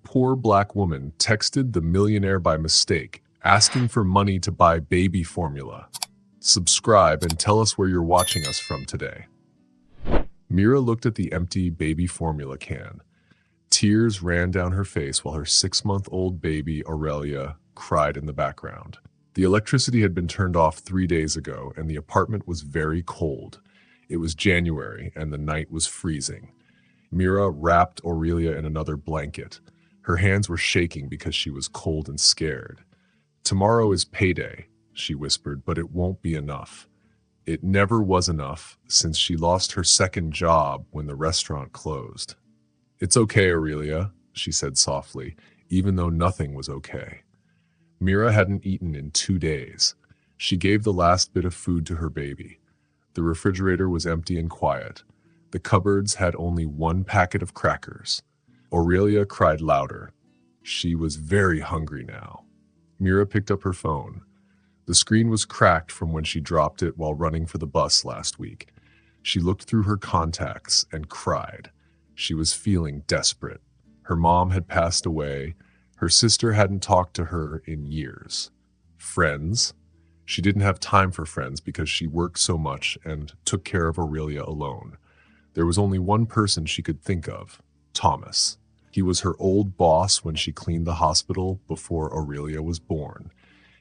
Poor black woman texted the millionaire by mistake, asking for money to buy baby formula. Subscribe and tell us where you're watching us from today. Mira looked at the empty baby formula can. Tears ran down her face while her 6-month-old baby, Aurelia, cried in the background. The electricity had been turned off 3 days ago, and the apartment was very cold. It was January, and the night was freezing. Mira wrapped Aurelia in another blanket. Her hands were shaking because she was cold and scared. "Tomorrow is payday," she whispered, "but it won't be enough." It never was enough since she lost her second job when the restaurant closed. "It's okay, Aurelia," she said softly, even though nothing was okay. Mira hadn't eaten in 2 days. She gave the last bit of food to her baby. The refrigerator was empty and quiet. The cupboards had only one packet of crackers. Aurelia cried louder. She was very hungry now. Mira picked up her phone. The screen was cracked from when she dropped it while running for the bus last week. She looked through her contacts and cried. She was feeling desperate. Her mom had passed away. Her sister hadn't talked to her in years. Friends? She didn't have time for friends because she worked so much and took care of Aurelia alone. There was only one person she could think of, Thomas. He was her old boss when she cleaned the hospital before Aurelia was born.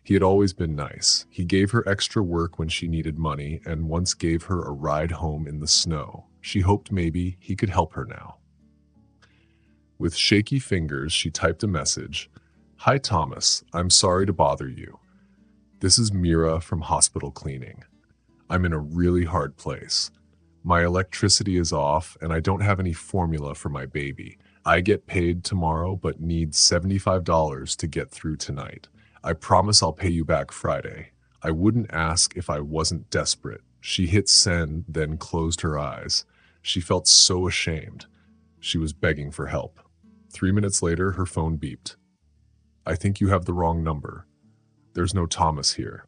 He had always been nice. He gave her extra work when she needed money and once gave her a ride home in the snow. She hoped maybe he could help her now. With shaky fingers, she typed a message. "Hi, Thomas. I'm sorry to bother you. This is Mira from hospital cleaning. I'm in a really hard place. My electricity is off and I don't have any formula for my baby. I get paid tomorrow but need $75 to get through tonight. I promise I'll pay you back Friday. I wouldn't ask if I wasn't desperate." She hit send, then closed her eyes. She felt so ashamed. She was begging for help. 3 minutes later, her phone beeped. "I think you have the wrong number. There's no Thomas here."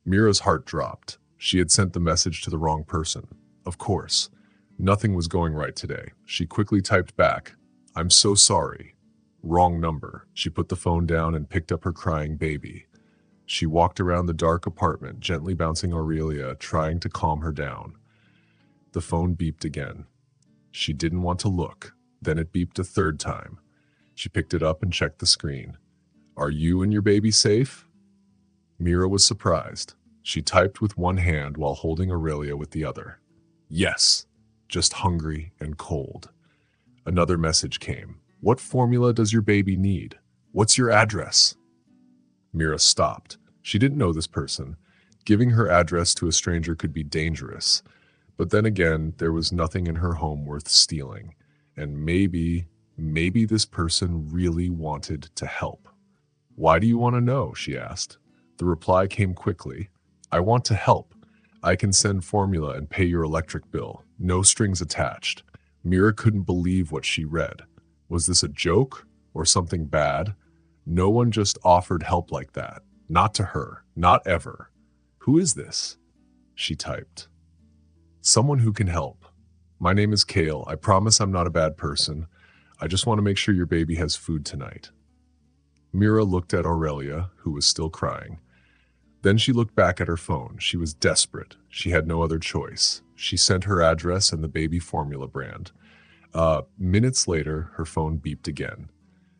Mira's heart dropped. She had sent the message to the wrong person. Of course. Nothing was going right today. She quickly typed back, "I'm so sorry. Wrong number." She put the phone down and picked up her crying baby. She walked around the dark apartment, gently bouncing Aurelia, trying to calm her down. The phone beeped again. She didn't want to look. Then it beeped a third time. She picked it up and checked the screen. "Are you and your baby safe?" Mira was surprised. She typed with one hand while holding Aurelia with the other. "Yes, just hungry and cold." Another message came. "What formula does your baby need? What's your address?" Mira stopped. She didn't know this person. Giving her address to a stranger could be dangerous. But then again, there was nothing in her home worth stealing. And maybe this person really wanted to help. "Why do you want to know?" she asked. The reply came quickly. "I want to help. I can send formula and pay your electric bill. No strings attached." Mira couldn't believe what she read. Was this a joke or something bad? No one just offered help like that. Not to her. Not ever. "Who is this?" she typed. "Someone who can help. My name is Kale. I promise I'm not a bad person. I just want to make sure your baby has food tonight." Mira looked at Aurelia, who was still crying. Then she looked back at her phone. She was desperate. She had no other choice. She sent her address and the baby formula brand. Minutes later, her phone beeped again.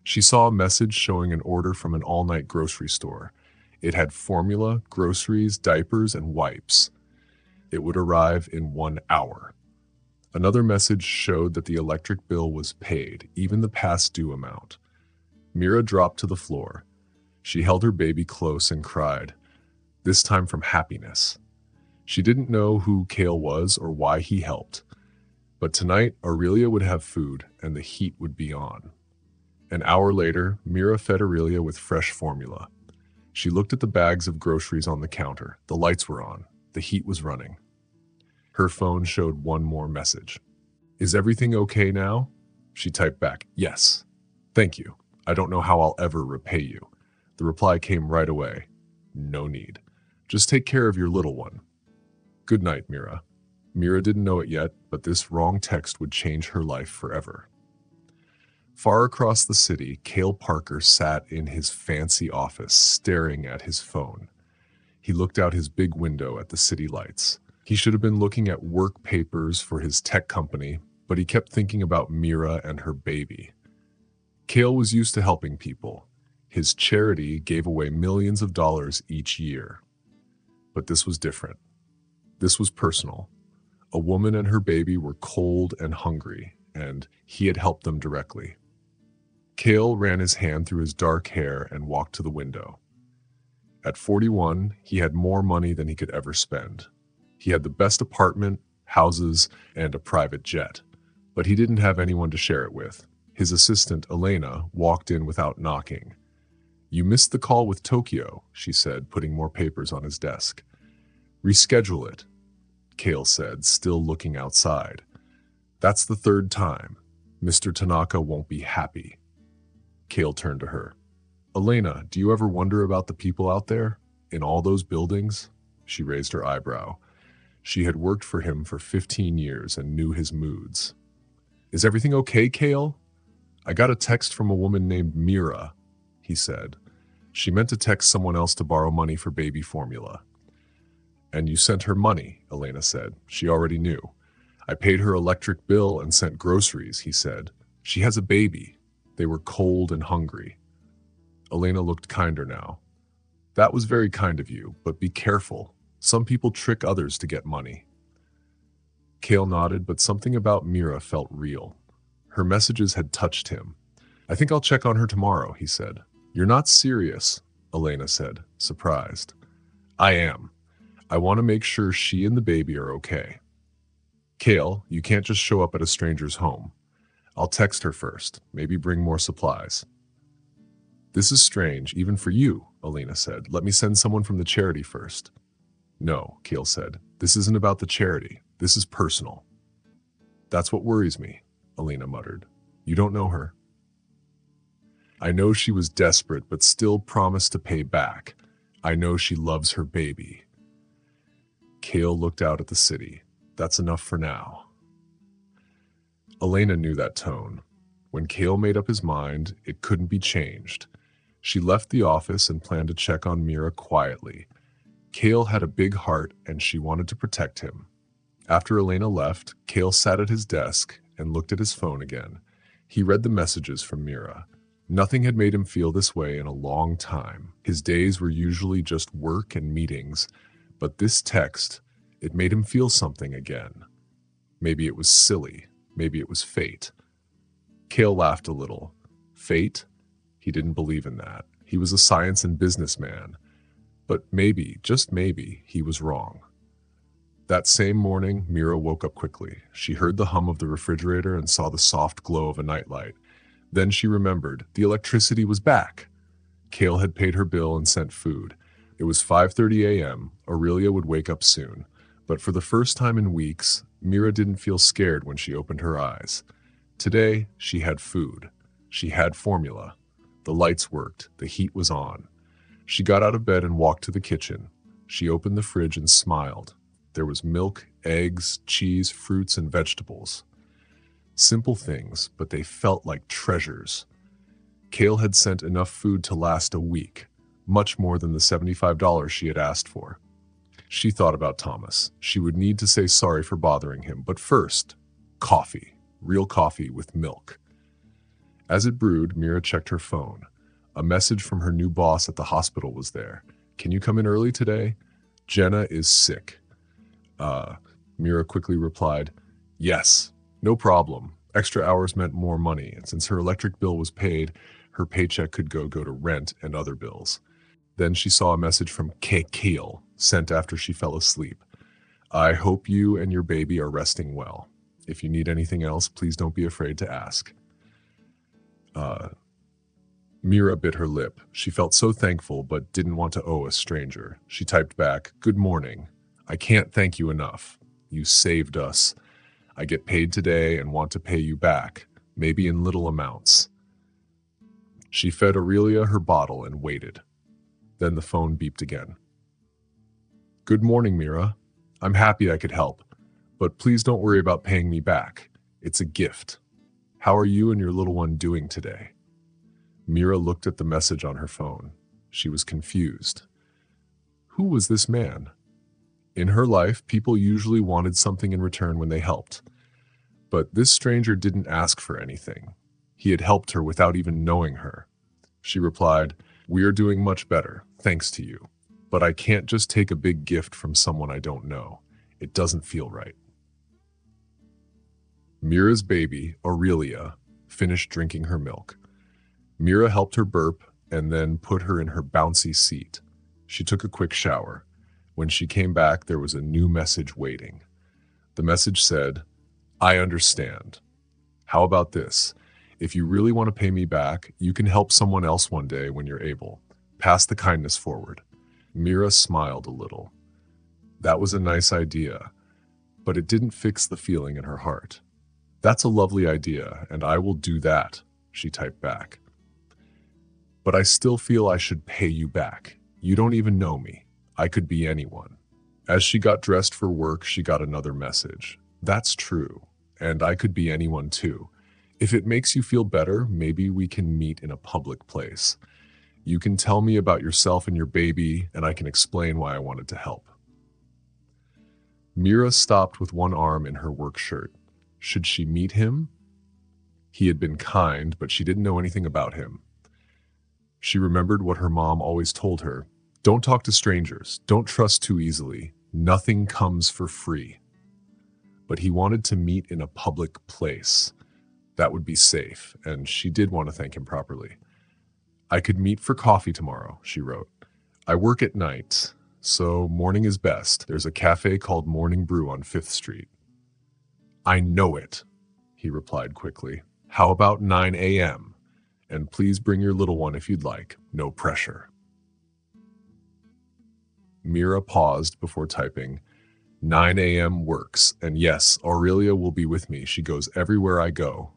She saw a message showing an order from an all-night grocery store. It had formula, groceries, diapers, and wipes. It would arrive in 1 hour. Another message showed that the electric bill was paid, even the past due amount. Mira dropped to the floor. She held her baby close and cried, this time from happiness. She didn't know who Kale was or why he helped. But tonight, Aurelia would have food and the heat would be on. An hour later, Mira fed Aurelia with fresh formula. She looked at the bags of groceries on the counter. The lights were on. The heat was running. Her phone showed one more message. "Is everything okay now?" She typed back, "Yes. Thank you. I don't know how I'll ever repay you." The reply came right away. "No need. Just take care of your little one. Good night, Mira." Mira didn't know it yet, but this wrong text would change her life forever. Far across the city, Cale Parker sat in his fancy office, staring at his phone. He looked out his big window at the city lights. He should have been looking at work papers for his tech company, but he kept thinking about Mira and her baby. Cale was used to helping people. His charity gave away millions of dollars each year. But this was different. This was personal. A woman and her baby were cold and hungry, and he had helped them directly. Cale ran his hand through his dark hair and walked to the window. At 41, he had more money than he could ever spend. He had the best apartment, houses, and a private jet. But he didn't have anyone to share it with. His assistant, Elena, walked in without knocking. "You missed the call with Tokyo," she said, putting more papers on his desk. "Reschedule it," Cale said, still looking outside. "That's the third time. Mr. Tanaka won't be happy." Cale turned to her. "Elena, do you ever wonder about the people out there? In all those buildings?" She raised her eyebrow. She had worked for him for 15 years and knew his moods. "Is everything okay, Cale?" "I got a text from a woman named Mira," he said. "She meant to text someone else to borrow money for baby formula." "And you sent her money," Elena said. "She already knew." "I paid her electric bill and sent groceries," he said. "She has a baby." They were cold and hungry. Elena looked kinder now. "That was very kind of you, but be careful. Some people trick others to get money." Cale nodded, but something about Mira felt real. Her messages had touched him. "I think I'll check on her tomorrow," he said. "You're not serious," Elena said, surprised. "I am. I want to make sure she and the baby are okay." "Cale, you can't just show up at a stranger's home. I'll text her first, maybe bring more supplies." "This is strange, even for you," Elena said. "Let me send someone from the charity first." "No," Cale said. "This isn't about the charity. This is personal." "That's what worries me," Elena muttered. "You don't know her." "I know she was desperate, but still promised to pay back. I know she loves her baby." Cale looked out at the city. "That's enough for now." Elena knew that tone. When Cale made up his mind, it couldn't be changed. She left the office and planned to check on Mira quietly. Cale had a big heart and she wanted to protect him. After Elena left, Cale sat at his desk and looked at his phone again. He read the messages from Mira. Nothing had made him feel this way in a long time. His days were usually just work and meetings, but this text, it made him feel something again. Maybe it was silly. Maybe it was fate. Cale laughed a little. Fate? He didn't believe in that. He was a science and businessman. But maybe, just maybe, he was wrong. That same morning, Mira woke up quickly. She heard the hum of the refrigerator and saw the soft glow of a nightlight. Then she remembered the electricity was back. Cale had paid her bill and sent food. It was 5:30 a.m. Aurelia would wake up soon. But for the first time in weeks, Mira didn't feel scared when she opened her eyes. Today, she had food. She had formula. The lights worked. The heat was on. She got out of bed and walked to the kitchen. She opened the fridge and smiled. There was milk, eggs, cheese, fruits, and vegetables. Simple things, but they felt like treasures. Cale had sent enough food to last a week, much more than the $75 she had asked for. She thought about Thomas. She would need to say sorry for bothering him, but first, coffee. Real coffee with milk. As it brewed, Mira checked her phone. A message from her new boss at the hospital was there. "Can you come in early today? Jenna is sick." Mira quickly replied, "Yes, no problem." Extra hours meant more money, and since her electric bill was paid, her paycheck could go to rent and other bills. Then she saw a message from Cale, sent after she fell asleep. "I hope you and your baby are resting well. If you need anything else, please don't be afraid to ask." Mira bit her lip. She felt so thankful, but didn't want to owe a stranger. She typed back, "Good morning. I can't thank you enough. You saved us. I get paid today and want to pay you back, maybe in little amounts." She fed Aurelia her bottle and waited. Then the phone beeped again. "Good morning, Mira. I'm happy I could help, but please don't worry about paying me back. It's a gift. How are you and your little one doing today? Mira looked at the message on her phone. She was confused. Who was this man? In her life, people usually wanted something in return when they helped. But this stranger didn't ask for anything. He had helped her without even knowing her. She replied, "We are doing much better, thanks to you. But I can't just take a big gift from someone I don't know. It doesn't feel right." Mira's baby, Aurelia, finished drinking her milk. Mira helped her burp and then put her in her bouncy seat. She took a quick shower. When she came back, there was a new message waiting. The message said, "I understand. How about this? If you really want to pay me back, you can help someone else one day when you're able. Pass the kindness forward." Mira smiled a little. That was a nice idea, but it didn't fix the feeling in her heart. "That's a lovely idea, and I will do that," she typed back. "But I still feel I should pay you back. You don't even know me. I could be anyone." As she got dressed for work, she got another message. "That's true, and I could be anyone too. If it makes you feel better, maybe we can meet in a public place. You can tell me about yourself and your baby, and I can explain why I wanted to help." Mira stopped with one arm in her work shirt. Should she meet him? He had been kind, but she didn't know anything about him. She remembered what her mom always told her. Don't talk to strangers. Don't trust too easily. Nothing comes for free. But he wanted to meet in a public place. That would be safe, and she did want to thank him properly. "I could meet for coffee tomorrow," she wrote. "I work at night, so morning is best. There's a cafe called Morning Brew on 5th Street. "I know it," he replied quickly. "How about 9 a.m.? And please bring your little one if you'd like. No pressure." Mira paused before typing, 9 a.m. works, and yes, Aurelia will be with me. She goes everywhere I go.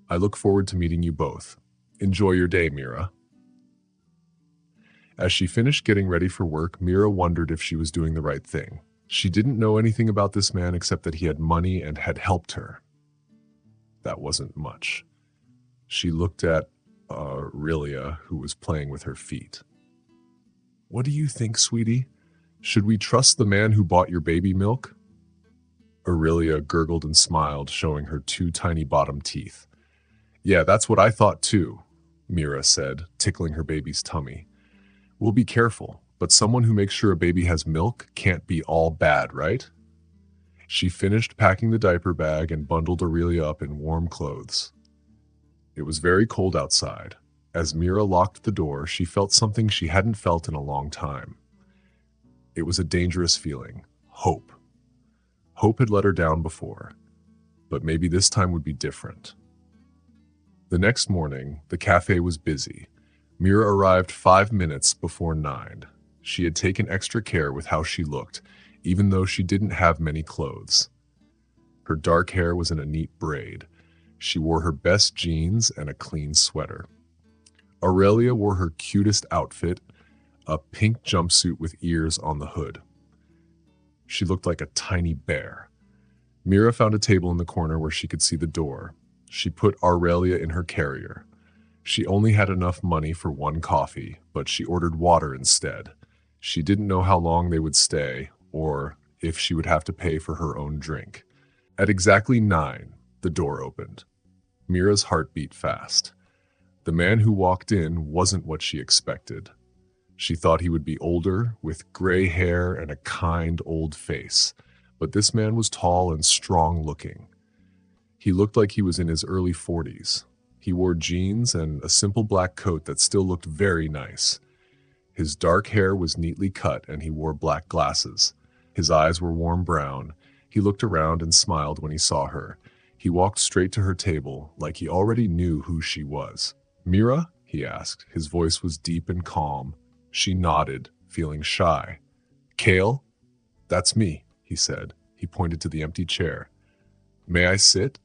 I look forward to meeting you both. Enjoy your day, Mira. As she finished getting ready for work, Mira wondered if she was doing the right thing. She didn't know anything about this man except that he had money and had helped her. That wasn't much. She looked at Aurelia, who was playing with her feet. "What do you think, sweetie? Should we trust the man who bought your baby milk?" Aurelia gurgled and smiled, showing her 2 tiny bottom teeth. "Yeah, that's what I thought too," Mira said, tickling her baby's tummy. "We'll be careful, but someone who makes sure a baby has milk can't be all bad, right?" She finished packing the diaper bag and bundled Aurelia up in warm clothes. It was very cold outside. As Mira locked the door, she felt something she hadn't felt in a long time. It was a dangerous feeling. Hope. Hope had let her down before, but maybe this time would be different. The next morning, the cafe was busy. Mira arrived 5 minutes before 9. She had taken extra care with how she looked, even though she didn't have many clothes. Her dark hair was in a neat braid. She wore her best jeans and a clean sweater. Aurelia wore her cutest outfit, a pink jumpsuit with ears on the hood. She looked like a tiny bear. Mira found a table in the corner where she could see the door. She put Aurelia in her carrier. She only had enough money for 1 coffee, but she ordered water instead. She didn't know how long they would stay, or if she would have to pay for her own drink. At exactly 9, the door opened. Mira's heart beat fast. The man who walked in wasn't what she expected. She thought he would be older, with gray hair and a kind old face, but this man was tall and strong-looking. He looked like he was in his early 40s. He wore jeans and a simple black coat that still looked very nice. His dark hair was neatly cut and he wore black glasses. His eyes were warm brown. He looked around and smiled when he saw her. He walked straight to her table, like he already knew who she was. "Mira?" he asked. His voice was deep and calm. She nodded, feeling shy. "Kale?" "That's me," he said. He pointed to the empty chair. "May I sit?"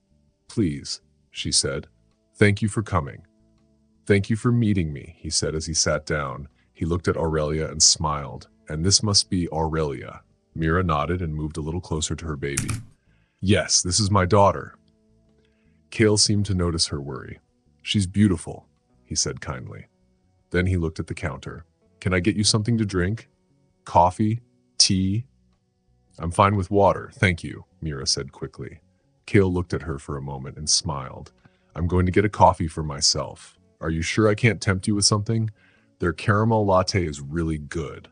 "Please," she said. "Thank you for coming." "Thank you for meeting me," he said as he sat down. He looked at Aurelia and smiled. "And this must be Aurelia." Mira nodded and moved a little closer to her baby. "Yes, this is my daughter." Kale seemed to notice her worry. "She's beautiful," he said kindly. Then he looked at the counter. "Can I get you something to drink? Coffee? Tea?" "I'm fine with water, thank you," Mira said quickly. Kale looked at her for a moment and smiled. "I'm going to get a coffee for myself. Are you sure I can't tempt you with something? Their caramel latte is really good."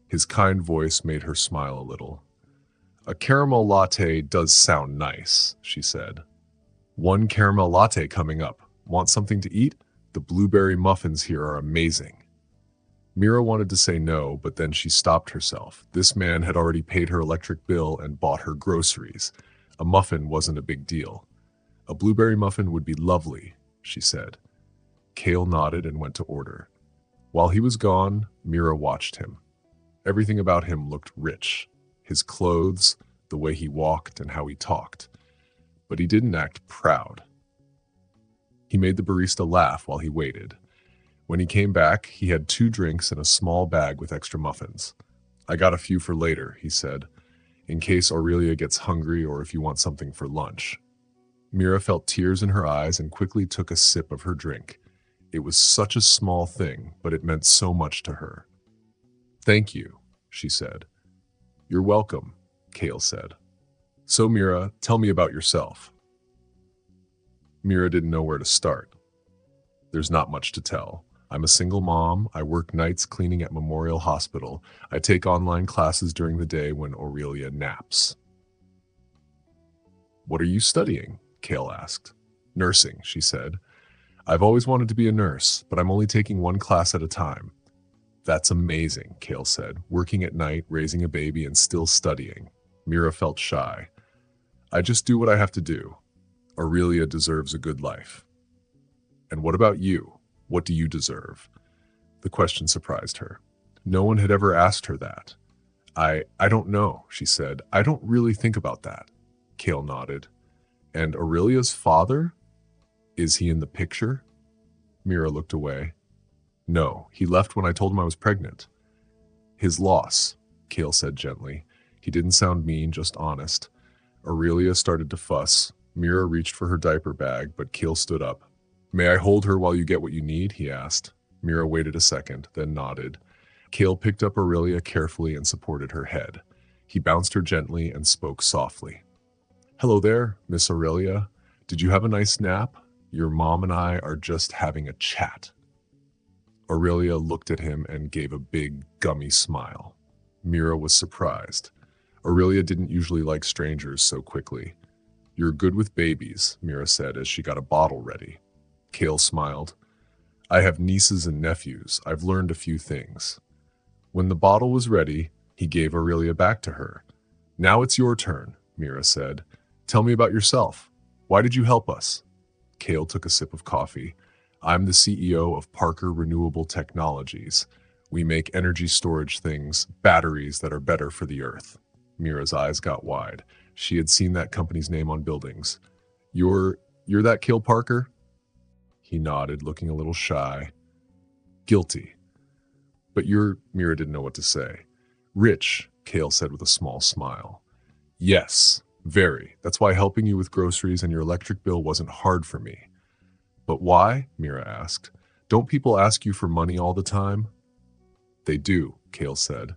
His kind voice made her smile a little. "A caramel latte does sound nice," she said. "One caramel latte coming up. Want something to eat? The blueberry muffins here are amazing." Mira wanted to say no, but then she stopped herself. This man had already paid her electric bill and bought her groceries. A muffin wasn't a big deal. "A blueberry muffin would be lovely," she said. Kale nodded and went to order. While he was gone, Mira watched him. Everything about him looked rich. His clothes, the way he walked, and how he talked. But he didn't act proud. He made the barista laugh while he waited. When he came back, he had 2 drinks and a small bag with extra muffins. "I got a few for later," he said, "in case Aurelia gets hungry or if you want something for lunch." Mira felt tears in her eyes and quickly took a sip of her drink. It was such a small thing, but it meant so much to her. "Thank you," she said. "You're welcome," Kale said. "So Mira, tell me about yourself." Mira didn't know where to start. "There's not much to tell. I'm a single mom. I work nights cleaning at Memorial Hospital. I take online classes during the day when Aurelia naps." "What are you studying?" Kale asked. "Nursing," she said. "I've always wanted to be a nurse, but I'm only taking one class at a time." "That's amazing," Kale said, "working at night, raising a baby, and still studying." Mira felt shy. "I just do what I have to do. Aurelia deserves a good life." "And what about you? What do you deserve?" The question surprised her. No one had ever asked her that. I don't know," she said. "I don't really think about that." Kale nodded. "And Aurelia's father? Is he in the picture?" Mira looked away. "No, he left when I told him I was pregnant." "His loss," Kale said gently. He didn't sound mean, just honest. Aurelia started to fuss. Mira reached for her diaper bag, but Kale stood up. "May I hold her while you get what you need?" he asked. Mira waited a second, then nodded. Kale picked up Aurelia carefully and supported her head. He bounced her gently and spoke softly. "Hello there, Miss Aurelia. Did you have a nice nap? Your mom and I are just having a chat." Aurelia looked at him and gave a big, gummy smile. Mira was surprised. Aurelia didn't usually like strangers so quickly. "You're good with babies," Mira said as she got a bottle ready. Kale smiled. "I have nieces and nephews. I've learned a few things." When the bottle was ready, he gave Aurelia back to her. "Now it's your turn," Mira said. "Tell me about yourself. Why did you help us?" Kale took a sip of coffee. "I'm the CEO of Parker Renewable Technologies. We make energy storage things, batteries that are better for the earth." Mira's eyes got wide. She had seen that company's name on buildings. You're that Kale Parker?" He nodded, looking a little shy. "Guilty." "But Mira didn't know what to say. "Rich," Kale said with a small smile. "Yes, very. That's why helping you with groceries and your electric bill wasn't hard for me." "But why?" Mira asked. "Don't people ask you for money all the time?" "They do," Kale said.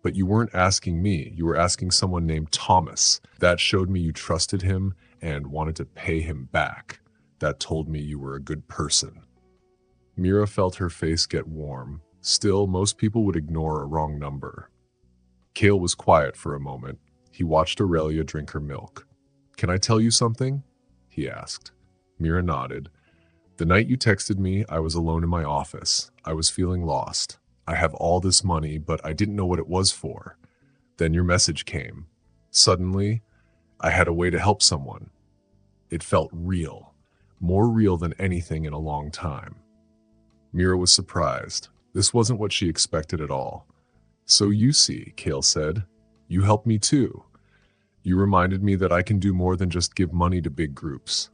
"But you weren't asking me. You were asking someone named Thomas. That showed me you trusted him and wanted to pay him back. That told me you were a good person." Mira felt her face get warm. Still, most people would ignore a wrong number. Kale was quiet for a moment. He watched Aurelia drink her milk. "Can I tell you something?" he asked. Mira nodded. "The night you texted me, I was alone in my office. I was feeling lost. I have all this money, but I didn't know what it was for. Then your message came. Suddenly, I had a way to help someone. It felt real, more real than anything in a long time." Mira was surprised. This wasn't what she expected at all. "So you see," Kale said, "you helped me too. You reminded me that I can do more than just give money to big groups.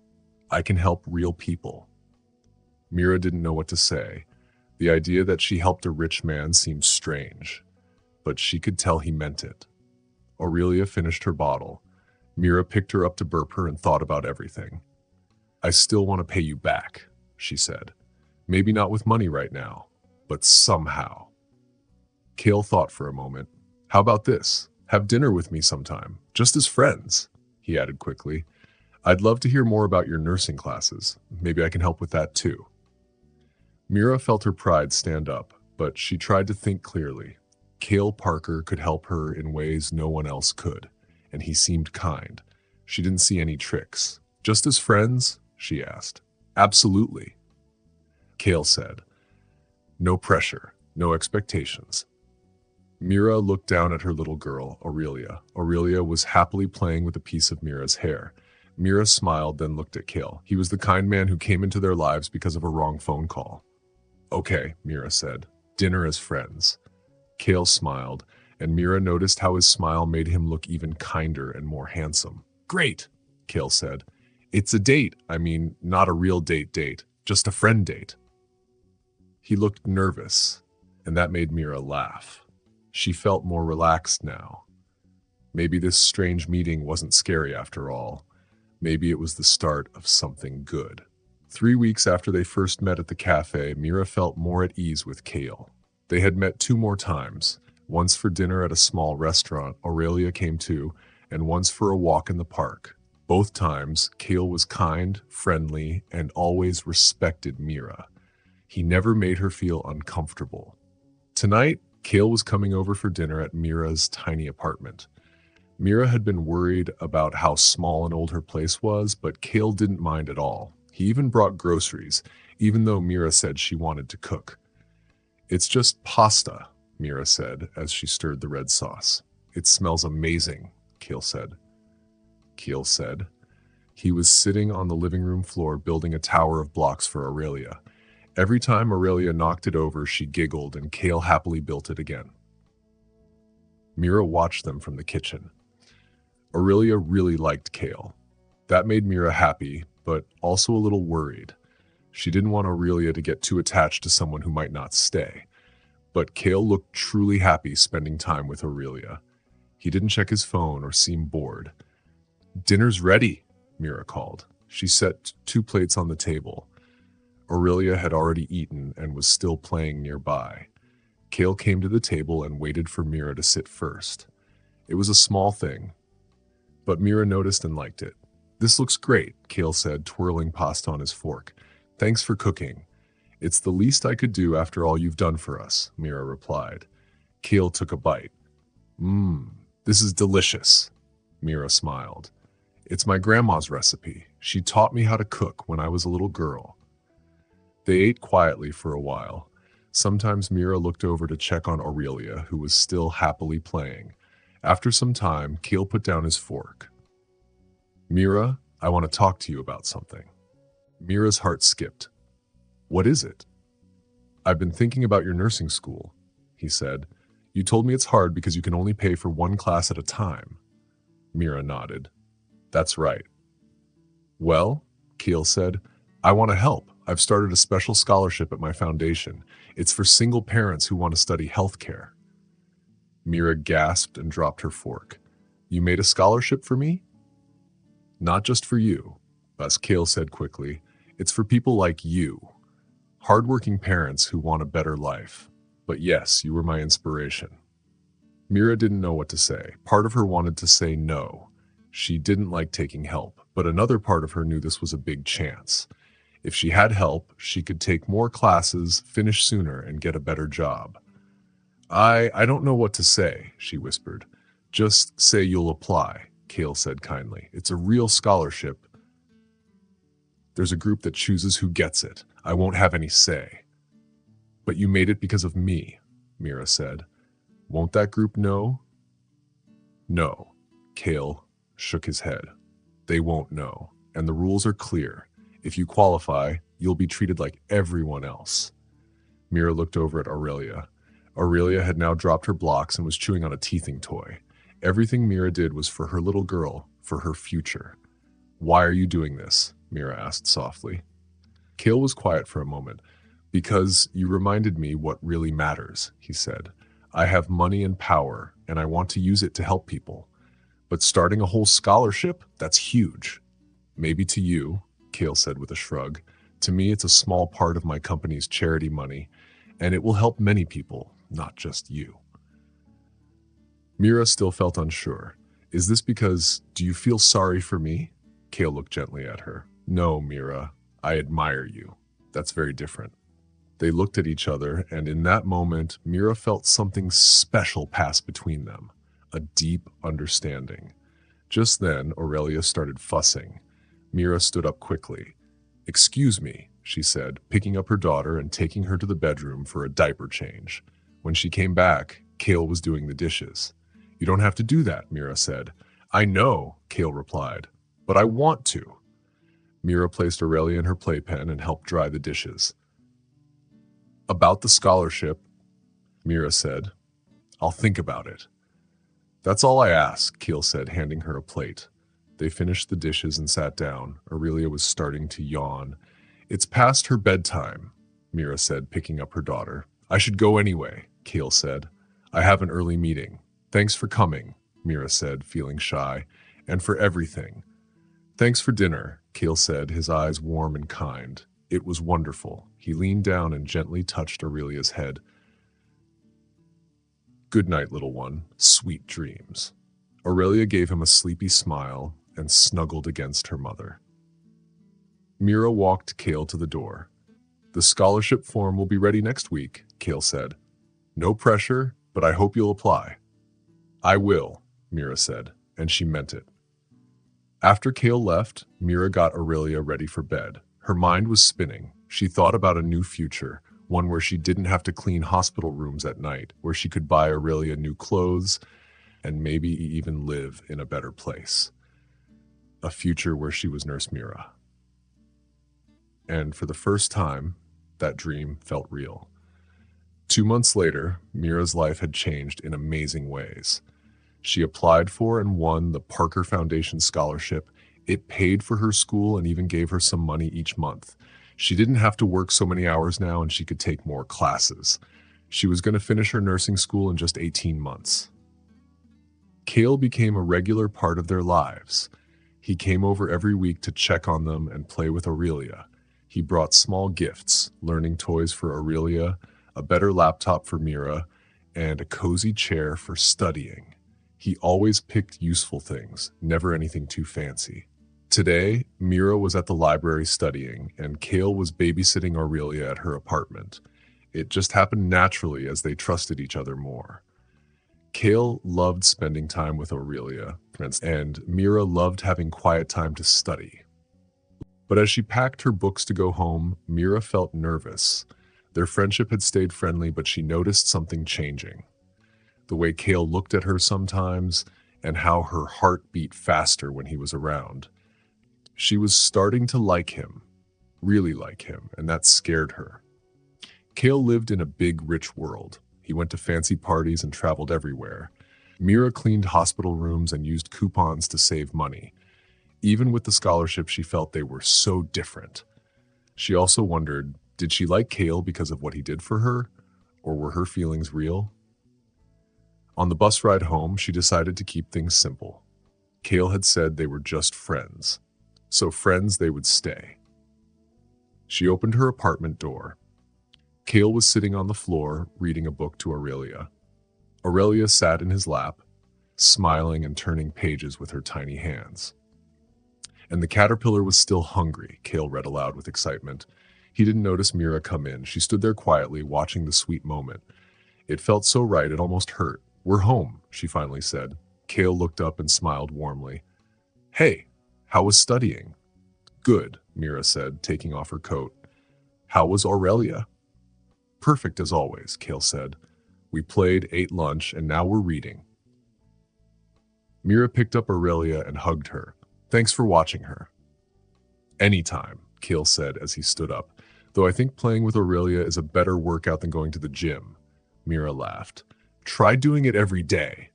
I can help real people." Mira didn't know what to say. The idea that she helped a rich man seemed strange, but she could tell he meant it. Aurelia finished her bottle. Mira picked her up to burp her and thought about everything. I still want to pay you back, she said. Maybe not with money right now, but somehow. Kale thought for a moment. How about this? Have dinner with me sometime, just as friends, he added quickly. I'd love to hear more about your nursing classes. Maybe I can help with that too. Mira felt her pride stand up, but she tried to think clearly. Cale Parker could help her in ways no one else could, and he seemed kind. She didn't see any tricks. Just as friends? She asked. Absolutely, Cale said. No pressure, no expectations. Mira looked down at her little girl, Aurelia. Aurelia was happily playing with a piece of Mira's hair. Mira smiled, then looked at Cale. He was the kind man who came into their lives because of a wrong phone call. Okay, Mira said. Dinner as friends. Cale smiled, and Mira noticed how his smile made him look even kinder and more handsome. Great, Cale said. It's a date. I mean, not a real date, just a friend date. He looked nervous, and that made Mira laugh. She felt more relaxed now. Maybe this strange meeting wasn't scary after all. Maybe it was the start of something good. 3 weeks after they first met at the cafe, Mira felt more at ease with Cale. They had met 2 more times, once for dinner at a small restaurant Aurelia came to, and once for a walk in the park. Both times, Cale was kind, friendly, and always respected Mira. He never made her feel uncomfortable. Tonight, Cale was coming over for dinner at Mira's tiny apartment. Mira had been worried about how small and old her place was, but Cale didn't mind at all. He even brought groceries, even though Mira said she wanted to cook. It's just pasta, Mira said as she stirred the red sauce. It smells amazing, Cale said. He was sitting on the living room floor building a tower of blocks for Aurelia. Every time Aurelia knocked it over, she giggled, and Cale happily built it again. Mira watched them from the kitchen. Aurelia really liked Cale. That made Mira happy, but also a little worried. She didn't want Aurelia to get too attached to someone who might not stay. But Cale looked truly happy spending time with Aurelia. He didn't check his phone or seem bored. Dinner's ready, Mira called. She set 2 plates on the table. Aurelia had already eaten and was still playing nearby. Cale came to the table and waited for Mira to sit first. It was a small thing, but Mira noticed and liked it. This looks great, Cale said, twirling pasta on his fork. Thanks for cooking. It's the least I could do after all you've done for us, Mira replied. Cale took a bite. This is delicious, Mira smiled. It's my grandma's recipe. She taught me how to cook when I was a little girl. They ate quietly for a while. Sometimes Mira looked over to check on Aurelia, who was still happily playing. After some time, Cale put down his fork. Mira, I want to talk to you about something. Mira's heart skipped. What is it? I've been thinking about your nursing school, he said. You told me it's hard because you can only pay for 1 class at a time. Mira nodded. That's right. Well, Cale said, I want to help. I've started a special scholarship at my foundation. It's for single parents who want to study healthcare. Mira gasped and dropped her fork. You made a scholarship for me? Not just for you, as Cale said quickly. It's for people like you. Hardworking parents who want a better life. But yes, you were my inspiration. Mira didn't know what to say. Part of her wanted to say no. She didn't like taking help, but another part of her knew this was a big chance. If she had help, she could take more classes, finish sooner, and get a better job. I don't know what to say, she whispered. Just say you'll apply, Cale said kindly. It's a real scholarship. There's a group that chooses who gets it. I won't have any say. But you made it because of me, Mira said. Won't that group know? No, Cale shook his head. They won't know, and the rules are clear. If you qualify, you'll be treated like everyone else. Mira looked over at Aurelia. Aurelia had now dropped her blocks and was chewing on a teething toy. Everything Mira did was for her little girl, for her future. Why are you doing this? Mira asked softly. Cale was quiet for a moment. Because you reminded me what really matters, he said. I have money and power, and I want to use it to help people. But starting a whole scholarship, that's huge. Maybe to you, Kale said with a shrug. To me, it's a small part of my company's charity money, and it will help many people, not just you. Mira still felt unsure. Is this because, do you feel sorry for me? Kale looked gently at her. No, Mira, I admire you. That's very different. They looked at each other, and in that moment, Mira felt something special pass between them, a deep understanding. Just then, Aurelia started fussing. Mira stood up quickly. Excuse me, she said, picking up her daughter and taking her to the bedroom for a diaper change. When she came back, Kale was doing the dishes. You don't have to do that, Mira said. I know, Kale replied, but I want to. Mira placed Aurelia in her playpen and helped dry the dishes. About the scholarship, Mira said. I'll think about it. That's all I ask, Kale said, handing her a plate. They finished the dishes and sat down. Aurelia was starting to yawn. It's past her bedtime, Mira said, picking up her daughter. I should go anyway, Kale said. I have an early meeting. Thanks for coming, Mira said, feeling shy, and for everything. Thanks for dinner, Kale said, his eyes warm and kind. It was wonderful. He leaned down and gently touched Aurelia's head. Good night, little one. Sweet dreams. Aurelia gave him a sleepy smile and snuggled against her mother. Mira walked Kale to the door. The scholarship form will be ready next week, Kale said. No pressure, but I hope you'll apply. I will, Mira said, and she meant it. After Kale left, Mira got Aurelia ready for bed. Her mind was spinning. She thought about a new future, one where she didn't have to clean hospital rooms at night, where she could buy Aurelia new clothes and maybe even live in a better place. A future where she was Nurse Mira. And for the first time, that dream felt real. 2 months later, Mira's life had changed in amazing ways. She applied for and won the Parker Foundation scholarship. It paid for her school and even gave her some money each month. She didn't have to work so many hours now, and she could take more classes. She was going to finish her nursing school in just 18 months. Kale became a regular part of their lives. He came over every week to check on them and play with Aurelia. He brought small gifts, learning toys for Aurelia, a better laptop for Mira, and a cozy chair for studying. He always picked useful things, never anything too fancy. Today, Mira was at the library studying, and Kale was babysitting Aurelia at her apartment. It just happened naturally as they trusted each other more. Kale loved spending time with Aurelia, and Mira loved having quiet time to study. But as she packed her books to go home, Mira felt nervous. Their friendship had stayed friendly, but she noticed something changing. The way Kale looked at her sometimes, and how her heart beat faster when he was around. She was starting to like him, really like him, and that scared her. Kale lived in a big, rich world. He went to fancy parties and traveled everywhere. Mira cleaned hospital rooms and used coupons to save money. Even with the scholarship, she felt they were so different. She also wondered, did she like Kale because of what he did for her, or were her feelings real? On the bus ride home, she decided to keep things simple. Kale had said they were just friends, so friends they would stay. She opened her apartment door. Kale was sitting on the floor, reading a book to Aurelia. Aurelia sat in his lap, smiling and turning pages with her tiny hands. And the caterpillar was still hungry, Kale read aloud with excitement. He didn't notice Mira come in. She stood there quietly, watching the sweet moment. It felt so right, it almost hurt. We're home, she finally said. Kale looked up and smiled warmly. Hey, how was studying? Good, Mira said, taking off her coat. How was Aurelia? Perfect as always, Kale said. We played, ate lunch, and now we're reading. Mira picked up Aurelia and hugged her. Thanks for watching her. Anytime, Kale said as he stood up, though I think playing with Aurelia is a better workout than going to the gym. Mira laughed. Try doing it every day.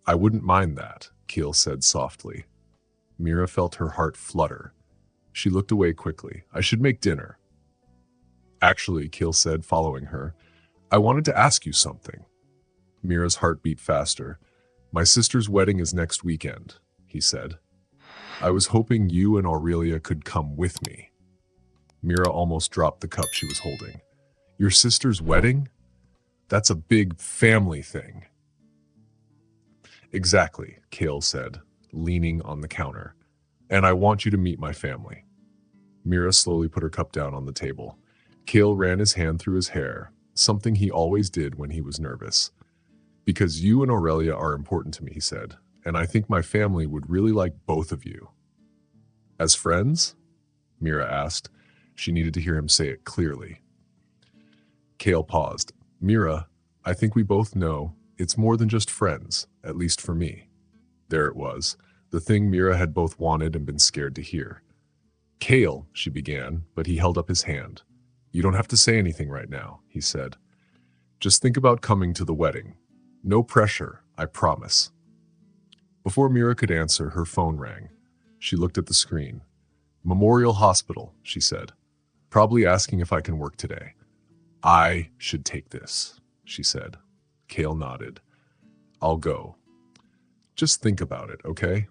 I wouldn't mind that, Kale said softly. Mira felt her heart flutter. She looked away quickly. I should make dinner. Actually, Kale said, following her, I wanted to ask you something. Mira's heart beat faster. My sister's wedding is next weekend, he said. I was hoping you and Aurelia could come with me. Mira almost dropped the cup she was holding. Your sister's wedding? That's a big family thing. Exactly, Kale said, leaning on the counter. And I want you to meet my family. Mira slowly put her cup down on the table. Kale ran his hand through his hair, something he always did when he was nervous. Because you and Aurelia are important to me, he said, and I think my family would really like both of you. As friends? Mira asked. She needed to hear him say it clearly. Kale paused. Mira, I think we both know it's more than just friends, at least for me. There it was, the thing Mira had both wanted and been scared to hear. Kale, she began, but he held up his hand. You don't have to say anything right now, he said. Just think about coming to the wedding. No pressure, I promise. Before Mira could answer, her phone rang. She looked at the screen. Memorial Hospital, she said. Probably asking if I can work today. I should take this, she said. Kale nodded. I'll go. Just think about it, okay?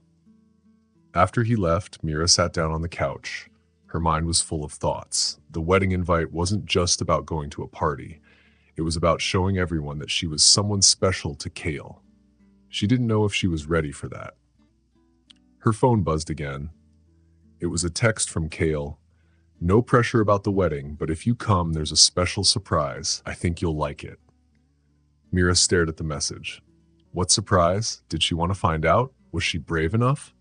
After he left, Mira sat down on the couch. Her mind was full of thoughts. The wedding invite wasn't just about going to a party. It was about showing everyone that she was someone special to Kale. She didn't know if she was ready for that. Her phone buzzed again. It was a text from Kale. No pressure about the wedding, but if you come, there's a special surprise. I think you'll like it. Mira stared at the message. What surprise? Did she want to find out? Was she brave enough?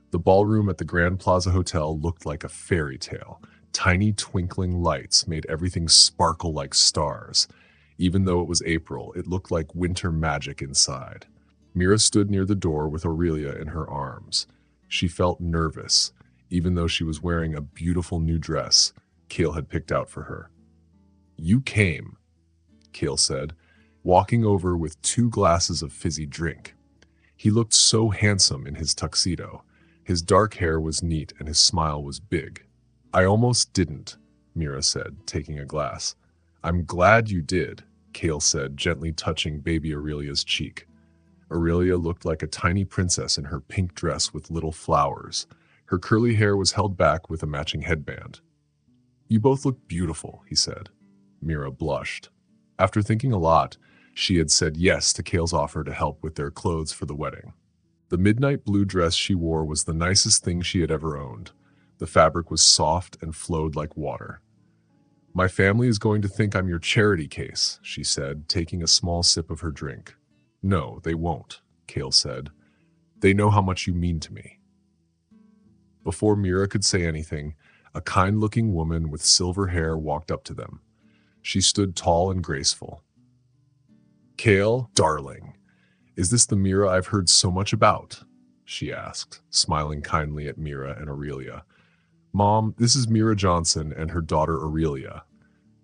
The ballroom at the Grand Plaza Hotel looked like a fairy tale. Tiny twinkling lights made everything sparkle like stars. Even though it was April, it looked like winter magic inside. Mira stood near the door with Aurelia in her arms. She felt nervous, even though she was wearing a beautiful new dress Kale had picked out for her. You came, Kale said, walking over with 2 glasses of fizzy drink. He looked so handsome in his tuxedo. His dark hair was neat and his smile was big. I almost didn't, Mira said, taking a glass. I'm glad you did, Kale said, gently touching baby Aurelia's cheek. Aurelia looked like a tiny princess in her pink dress with little flowers. Her curly hair was held back with a matching headband. You both look beautiful, he said. Mira blushed. After thinking a lot, she had said yes to Kale's offer to help with their clothes for the wedding. The midnight blue dress she wore was the nicest thing she had ever owned. The fabric was soft and flowed like water. My family is going to think I'm your charity case, she said, taking a small sip of her drink. No, they won't, Kale said. They know how much you mean to me. Before Mira could say anything, a kind-looking woman with silver hair walked up to them. She stood tall and graceful. Kale, darling, is this the Mira I've heard so much about? She asked, smiling kindly at Mira and Aurelia. Mom, this is Mira Johnson and her daughter Aurelia,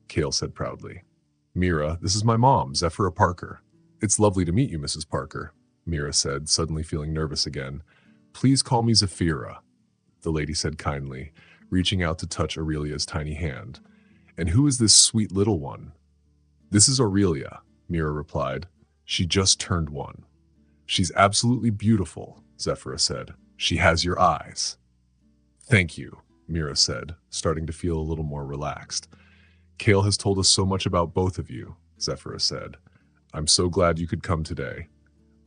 Kale said proudly. Mira, this is my mom, Zephira Parker. It's lovely to meet you, Mrs. Parker, Mira said, suddenly feeling nervous again. Please call me Zephira, the lady said kindly, reaching out to touch Aurelia's tiny hand. And who is this sweet little one? This is Aurelia, Mira replied. She just turned 1. She's absolutely beautiful, Zephira said. She has your eyes. Thank you, Mira said, starting to feel a little more relaxed. Kale has told us so much about both of you, Zephira said. I'm so glad you could come today.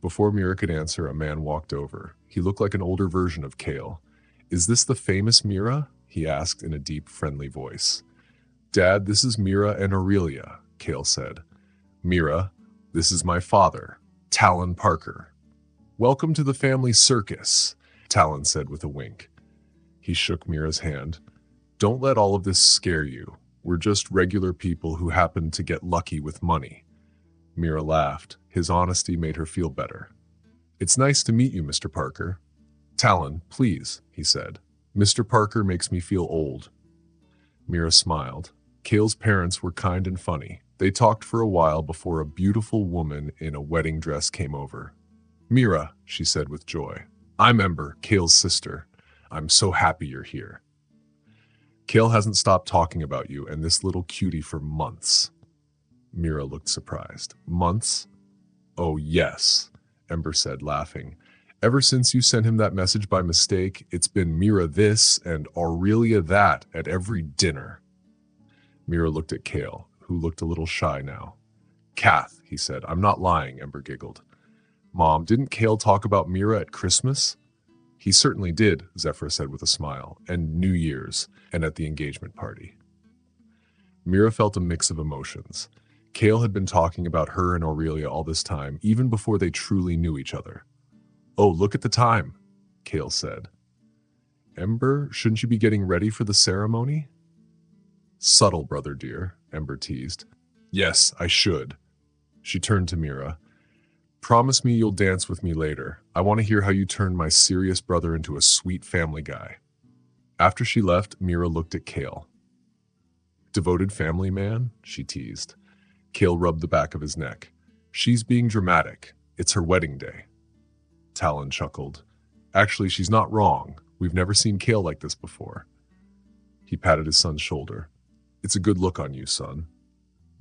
Before Mira could answer, a man walked over. He looked like an older version of Kale. Is this the famous Mira? He asked in a deep, friendly voice. Dad, this is Mira and Aurelia, Kale said. Mira, this is my father, Talon Parker. Welcome to the family circus, Talon said with a wink. He shook Mira's hand. Don't let all of this scare you. We're just regular people who happen to get lucky with money. Mira laughed. His honesty made her feel better. It's nice to meet you, Mr. Parker. Talon, please, he said. Mr. Parker makes me feel old. Mira smiled. Kale's parents were kind and funny. They talked for a while before a beautiful woman in a wedding dress came over. Mira, she said with joy. I'm Ember, Kale's sister. I'm so happy you're here. Kale hasn't stopped talking about you and this little cutie for months. Mira looked surprised. Months? Oh, yes, Ember said, laughing. Ever since you sent him that message by mistake, it's been Mira this and Aurelia that at every dinner. Mira looked at Kale, who looked a little shy now. Kath, he said. I'm not lying, Ember giggled. Mom, didn't Kale talk about Mira at Christmas? He certainly did, Zephyr said with a smile, and New Year's, and at the engagement party. Mira felt a mix of emotions. Kale had been talking about her and Aurelia all this time, even before they truly knew each other. Oh, look at the time, Kale said. Ember, shouldn't you be getting ready for the ceremony? Subtle, brother dear, Ember teased. Yes, I should. She turned to Mira. Promise me you'll dance with me later. I want to hear how you turned my serious brother into a sweet family guy. After she left, Mira looked at Kale. Devoted family man? She teased. Kale rubbed the back of his neck. She's being dramatic. It's her wedding day. Talon chuckled. Actually, she's not wrong. We've never seen Kale like this before. He patted his son's shoulder. It's a good look on you, son.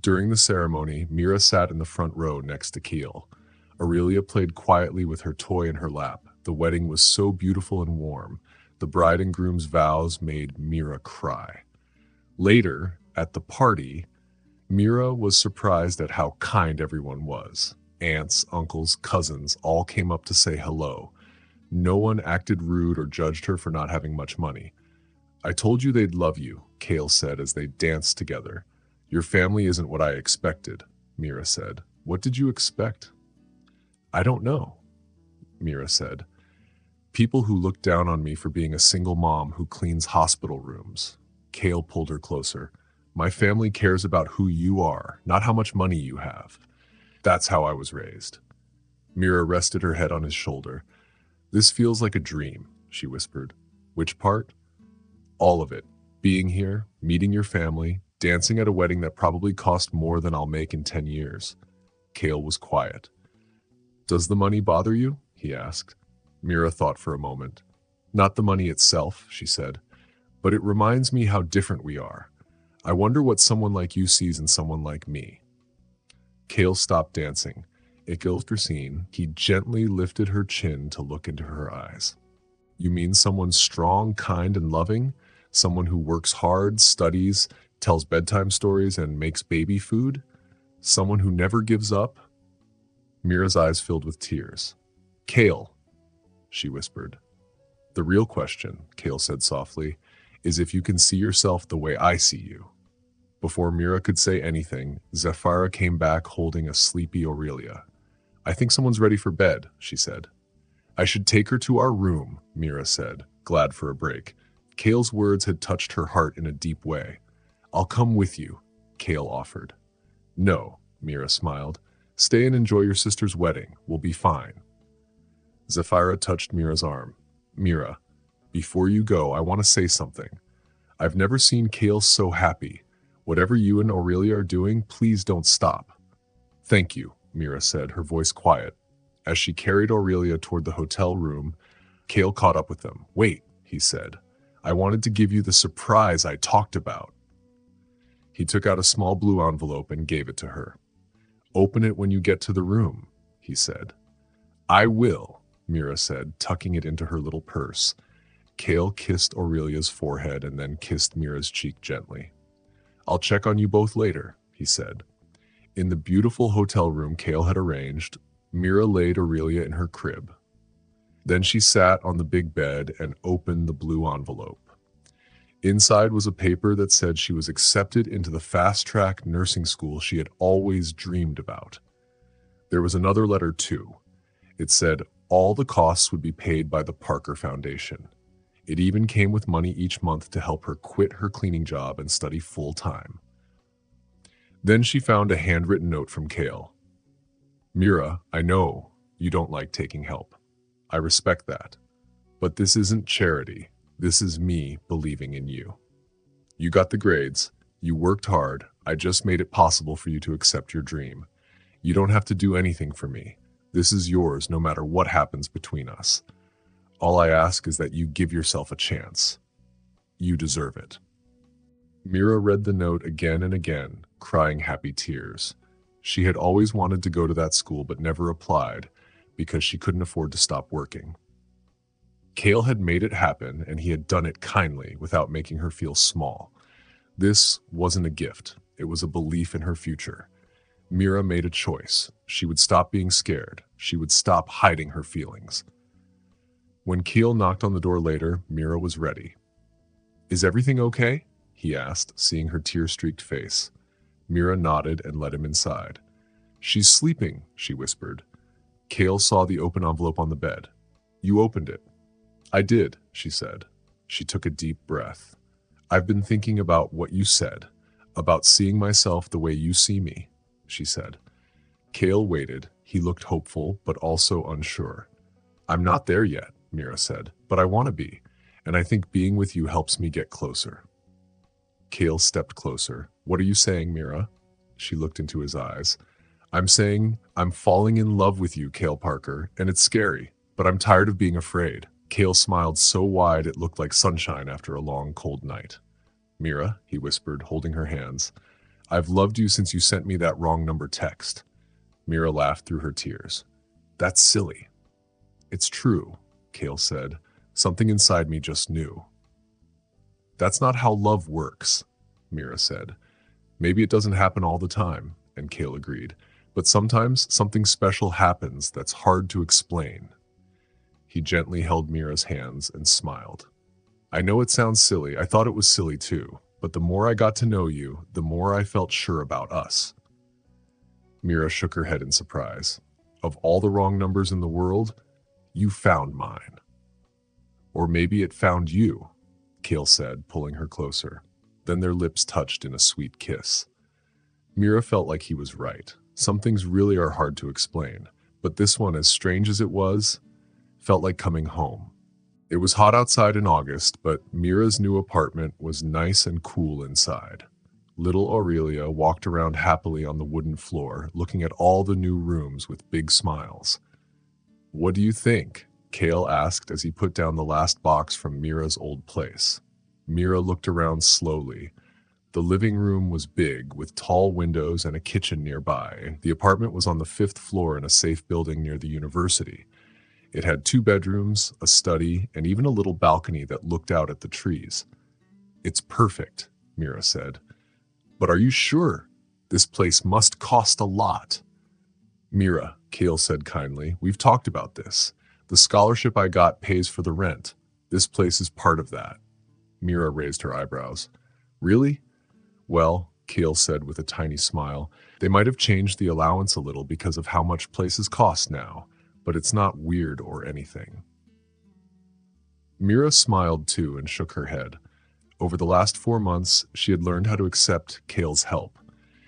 During the ceremony, Mira sat in the front row next to Kale. Aurelia played quietly with her toy in her lap. The wedding was so beautiful and warm. The bride and groom's vows made Mira cry. Later, at the party, Mira was surprised at how kind everyone was. Aunts, uncles, cousins all came up to say hello. No one acted rude or judged her for not having much money. I told you they'd love you, Kale said as they danced together. Your family isn't what I expected, Mira said. What did you expect? I don't know, Mira said. People who look down on me for being a single mom who cleans hospital rooms. Kale pulled her closer. My family cares about who you are, not how much money you have. That's how I was raised. Mira rested her head on his shoulder. This feels like a dream, she whispered. Which part? All of it. Being here, meeting your family, dancing at a wedding that probably cost more than I'll make in 10 years. Kale was quiet. Does the money bother you? He asked. Mira thought for a moment. Not the money itself, she said, but it reminds me how different we are. I wonder what someone like you sees in someone like me. Kale stopped dancing. Scene, he gently lifted her chin to look into her eyes. You mean someone strong, kind, and loving? Someone who works hard, studies, tells bedtime stories, and makes baby food? Someone who never gives up? Mira's eyes filled with tears. Kale, she whispered. The real question, Kale said softly, is if you can see yourself the way I see you. Before Mira could say anything, Zephyra came back holding a sleepy Aurelia. I think someone's ready for bed, she said. I should take her to our room, Mira said, glad for a break. Kale's words had touched her heart in a deep way. I'll come with you, Kale offered. No, Mira smiled. Stay and enjoy your sister's wedding. We'll be fine. Zephyra touched Mira's arm. Mira, before you go, I want to say something. I've never seen Kale so happy. Whatever you and Aurelia are doing, please don't stop. Thank you, Mira said, her voice quiet. As she carried Aurelia toward the hotel room, Kale caught up with them. Wait, he said. I wanted to give you the surprise I talked about. He took out a small blue envelope and gave it to her. Open it when you get to the room, he said. I will, Mira said, tucking it into her little purse. Kale kissed Aurelia's forehead and then kissed Mira's cheek gently. I'll check on you both later, he said. In the beautiful hotel room Kale had arranged, Mira laid Aurelia in her crib. Then she sat on the big bed and opened the blue envelope. Inside was a paper that said she was accepted into the fast-track nursing school she had always dreamed about. There was another letter too. It said all the costs would be paid by the Parker Foundation. It even came with money each month to help her quit her cleaning job and study full-time. Then she found a handwritten note from Kale. Mira, I know you don't like taking help. I respect that. But this isn't charity. This is me believing in you. You got the grades. You worked hard. I just made it possible for you to accept your dream. You don't have to do anything for me. This is yours no matter what happens between us. All I ask is that you give yourself a chance. You deserve it. Mira read the note again and again, crying happy tears. She had always wanted to go to that school but never applied because she couldn't afford to stop working. Kale had made it happen, and he had done it kindly without making her feel small. This wasn't a gift. It was a belief in her future. Mira made a choice. She would stop being scared. She would stop hiding her feelings. When Keel knocked on the door later, Mira was ready. "Is everything okay?" he asked, seeing her tear-streaked face. Mira nodded and led him inside. "She's sleeping," she whispered. Kale saw the open envelope on the bed. "You opened it." "I did," she said. She took a deep breath. "I've been thinking about what you said, about seeing myself the way you see me," she said. Kale waited. He looked hopeful, but also unsure. "I'm not there yet," Mira said, "but I want to be, and I think being with you helps me get closer." Kale stepped closer. "What are you saying, Mira?" She looked into his eyes. "I'm saying I'm falling in love with you, Kale Parker, and it's scary, but I'm tired of being afraid." Kale smiled so wide it looked like sunshine after a long, cold night. "Mira," he whispered, holding her hands, "I've loved you since you sent me that wrong number text." Mira laughed through her tears. "That's silly." "It's true," Kale said. "Something inside me just knew." "That's not how love works," Mira said. "Maybe it doesn't happen all the time," and Kale agreed. "But sometimes something special happens that's hard to explain." He gently held Mira's hands and smiled. "I know it sounds silly. I thought it was silly too. But the more I got to know you, the more I felt sure about us." Mira shook her head in surprise. "Of all the wrong numbers in the world, you found mine." "Or maybe it found you," Kale said, pulling her closer. Then their lips touched in a sweet kiss. Mira felt like he was right. Some things really are hard to explain, but this one, as strange as it was, felt like coming home. It was hot outside in August, but Mira's new apartment was nice and cool inside. Little Aurelia walked around happily on the wooden floor, looking at all the new rooms with big smiles. "What do you think?" Kale asked as he put down the last box from Mira's old place. Mira looked around slowly. The living room was big, with tall windows and a kitchen nearby. The apartment was on the 5th floor in a safe building near the university. It had 2 bedrooms, a study, and even a little balcony that looked out at the trees. "It's perfect," Mira said. "But are you sure? This place must cost a lot." "Mira," Kale said kindly, "we've talked about this. The scholarship I got pays for the rent. This place is part of that." Mira raised her eyebrows. "Really?" "Well," Kale said with a tiny smile, "they might have changed the allowance a little because of how much places cost now, but it's not weird or anything." Mira smiled too and shook her head. Over the last 4 months, she had learned how to accept Kale's help.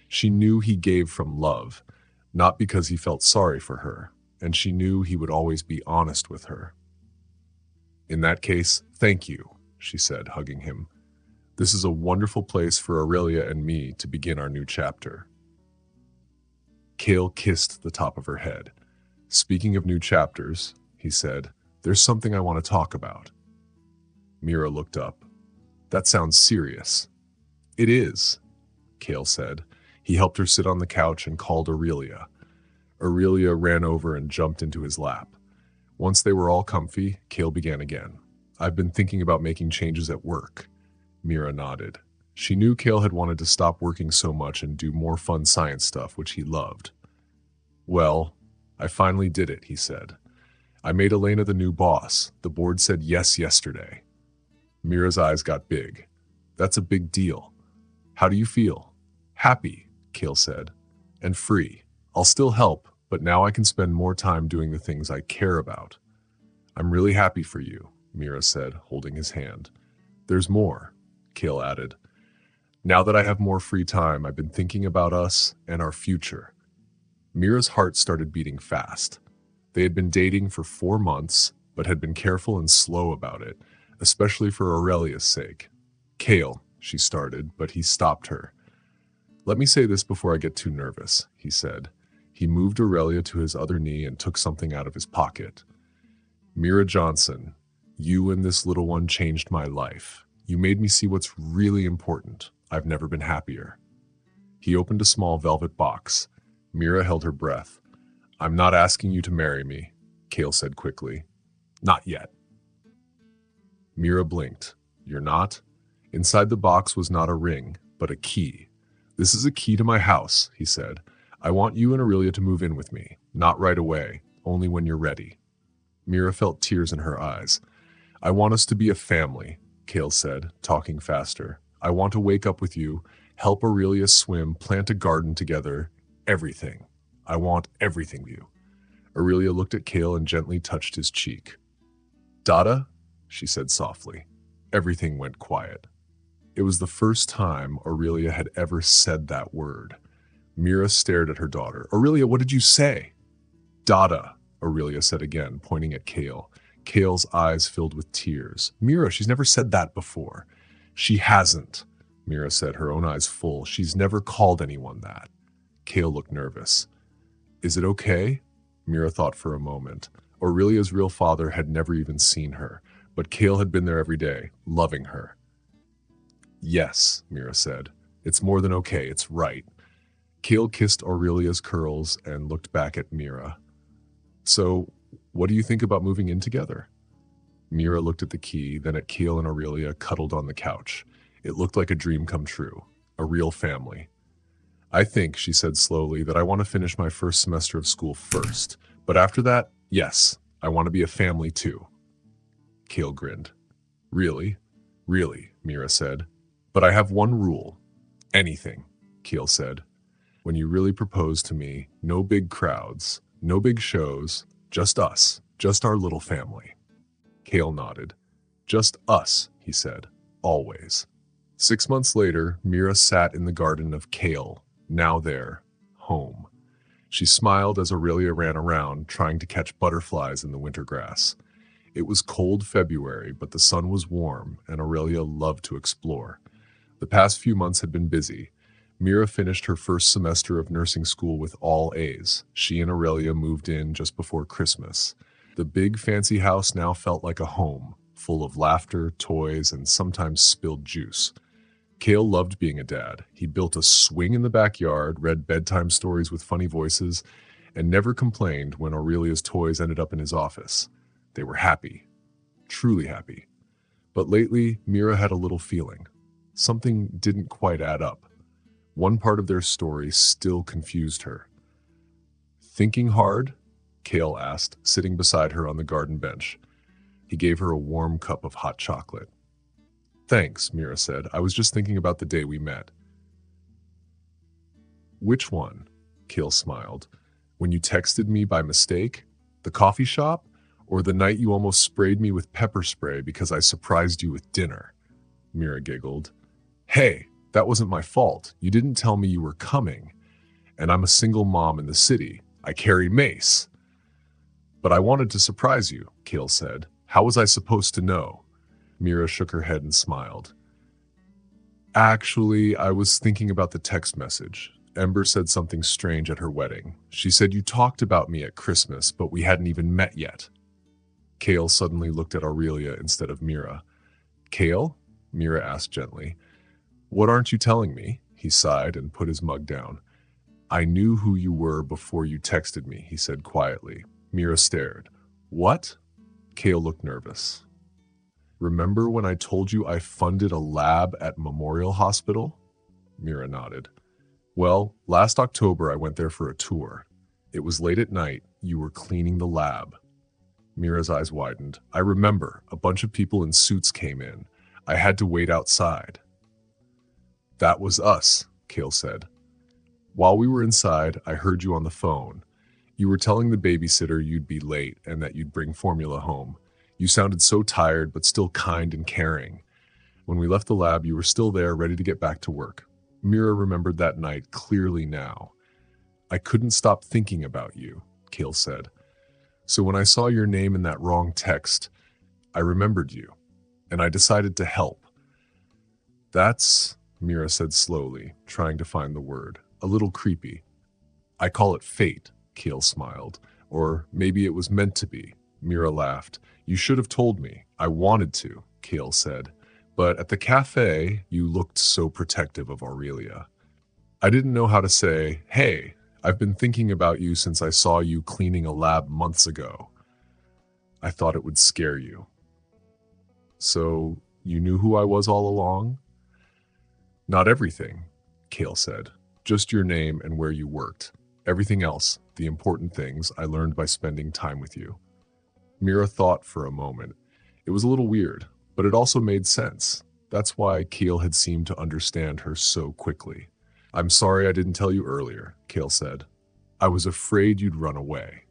She knew he gave from love, not because he felt sorry for her, and she knew he would always be honest with her. "In that case, thank you," she said, hugging him. "This is a wonderful place for Aurelia and me to begin our new chapter." Kale kissed the top of her head. "Speaking of new chapters," he said, "there's something I want to talk about." Mira looked up. "That sounds serious." "It is," Kale said. He helped her sit on the couch and called Aurelia. Aurelia ran over and jumped into his lap. Once they were all comfy, Kale began again. "I've been thinking about making changes at work." Mira nodded. She knew Kale had wanted to stop working so much and do more fun science stuff, which he loved. "Well, I finally did it," he said. "I made Elena the new boss. The board said yes yesterday." Mira's eyes got big. "That's a big deal. How do you feel?" "Happy," Kale said. "And free. I'll still help, but now I can spend more time doing the things I care about." "I'm really happy for you," Mira said, holding his hand. "There's more," Kale added. "Now that I have more free time, I've been thinking about us and our future." Mira's heart started beating fast. They had been dating for 4 months, but had been careful and slow about it, especially for Aurelia's sake. "Kale," she started, but he stopped her. "Let me say this before I get too nervous," he said. He moved Aurelia to his other knee and took something out of his pocket. "Mira Johnson, you and this little one changed my life. You made me see what's really important. I've never been happier." He opened a small velvet box. Mira held her breath. "I'm not asking you to marry me," Kale said quickly. Not yet. Mira blinked. You're not? Inside the box was not a ring, but a key. This is a key to my house, he said. I want you and Aurelia to move in with me. Not right away, only when you're ready. Mira felt tears in her eyes. I want us to be a family, Kale said, talking faster. I want to wake up with you, help Aurelia swim, plant a garden together, everything. I want everything with you. Aurelia looked at Kale and gently touched his cheek. Dada, she said softly. Everything went quiet. It was the first time Aurelia had ever said that word. Mira stared at her daughter. Aurelia, what did you say? Dada, Aurelia said again, pointing at Kale. Kale's eyes filled with tears. Mira, she's never said that before. She hasn't, Mira said, her own eyes full. She's never called anyone that. Kale looked nervous. Is it okay? Mira thought for a moment. Aurelia's real father had never even seen her, but Kale had been there every day, loving her. Yes, Mira said. It's more than okay, it's right. Kale kissed Aurelia's curls and looked back at Mira. So, what do you think about moving in together? Mira looked at the key, then at Kale and Aurelia cuddled on the couch. It looked like a dream come true, a real family. I think, she said slowly, that I want to finish my first semester of school first. But after that, yes, I want to be a family too. Kale grinned. Really? Really, Mira said. But I have one rule. Anything, Kale said. When you really propose to me, no big crowds, no big shows, just us, just our little family. Kale nodded. Just us, he said, always. 6 months later, Mira sat in the garden of Kale, now their home. She smiled as Aurelia ran around, trying to catch butterflies in the winter grass. It was cold February, but the sun was warm, and Aurelia loved to explore. The past few months had been busy. Mira finished her first semester of nursing school with all A's. She and Aurelia moved in just before Christmas. The big fancy house now felt like a home, full of laughter, toys, and sometimes spilled juice. Kale loved being a dad. He built a swing in the backyard, read bedtime stories with funny voices, and never complained when Aurelia's toys ended up in his office. They were happy, truly happy. But lately, Mira had a little feeling. Something didn't quite add up. One part of their story still confused her. Thinking hard? Kale asked, sitting beside her on the garden bench. He gave her a warm cup of hot chocolate. Thanks, Mira said. I was just thinking about the day we met. Which one? Kale smiled. When you texted me by mistake? The coffee shop? Or the night you almost sprayed me with pepper spray because I surprised you with dinner? Mira giggled. Hey, that wasn't my fault. You didn't tell me you were coming. And I'm a single mom in the city. I carry mace. But I wanted to surprise you, Kale said. How was I supposed to know? Mira shook her head and smiled. Actually, I was thinking about the text message. Ember said something strange at her wedding. She said you talked about me at Christmas, but we hadn't even met yet. Kale suddenly looked at Aurelia instead of Mira. Kale? Mira asked gently. What aren't you telling me? He sighed and put his mug down. I knew who you were before you texted me, he said quietly. Mira stared. What? Kale looked nervous. Remember when I told you I funded a lab at Memorial Hospital? Mira nodded. Well, last October I went there for a tour. It was late at night. You were cleaning the lab. Mira's eyes widened. I remember. A bunch of people in suits came in. I had to wait outside. That was us, Kale said. While we were inside, I heard you on the phone. You were telling the babysitter you'd be late and that you'd bring formula home. You sounded so tired, but still kind and caring. When we left the lab, you were still there, ready to get back to work. Mira remembered that night clearly now. I couldn't stop thinking about you, Kale said. So when I saw your name in that wrong text, I remembered you, and I decided to help. That's, Mira said slowly, trying to find the word, a little creepy. I call it fate, Kale smiled. Or maybe it was meant to be. Mira laughed. You should have told me. I wanted to, Kale said. But at the cafe, you looked so protective of Aurelia. I didn't know how to say, hey, I've been thinking about you since I saw you cleaning a lab months ago. I thought it would scare you. So, you knew who I was all along? Not everything, Kale said. Just your name and where you worked. Everything else, the important things, I learned by spending time with you. Mira thought for a moment. It was a little weird, but it also made sense. That's why Kale had seemed to understand her so quickly. I'm sorry I didn't tell you earlier, Kale said. I was afraid you'd run away.